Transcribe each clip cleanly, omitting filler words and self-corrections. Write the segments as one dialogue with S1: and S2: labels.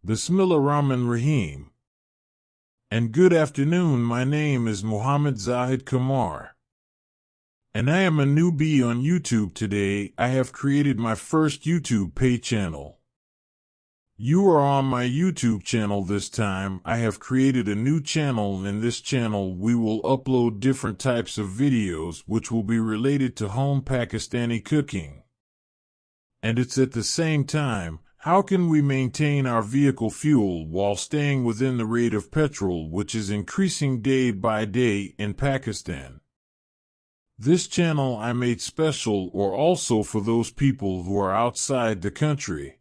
S1: Bismillahirrahmanirrahim. And good afternoon, my name is Muhammad Zahid Kamar. And I am a newbie on YouTube today. I have created my first YouTube pay channel. You are on my YouTube channel this time. I have created a new channel, and in this channel we will upload different types of videos which will be related to home Pakistani cooking. And it's at the same time, how can we maintain our vehicle fuel while staying within the rate of petrol which is increasing day by day in Pakistan? This channel I made special or also for those people who are outside the country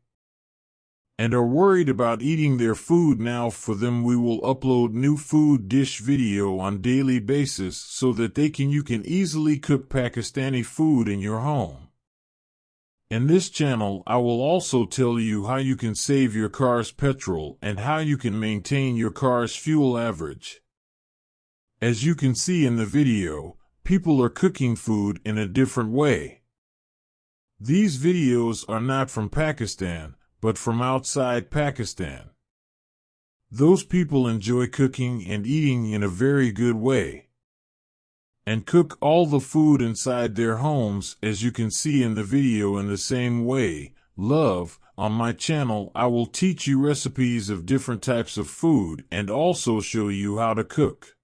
S1: and are worried about eating their food. Now for them we will upload new food dish video on daily basis so that you can easily cook Pakistani food in your home. In this channel I will also tell you how you can save your car's petrol and how you can maintain your car's fuel average. As you can see in the video, people are cooking food in a different way. These videos are not from Pakistan, but from outside Pakistan. Those people enjoy cooking and eating in a very good way, and cook all the food inside their homes, as you can see in the video. In the same way, love, on my channel I will teach you recipes of different types of food and also show you how to cook.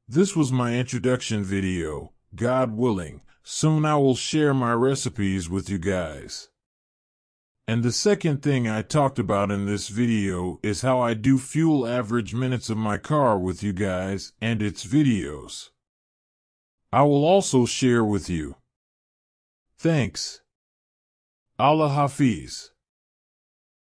S1: This was my introduction video. God willing, soon I will share my recipes with you guys. And the second thing I talked about in this video is how I do fuel average minutes of my car with you guys and its videos. I will also share with you. Thanks. Allah Hafiz.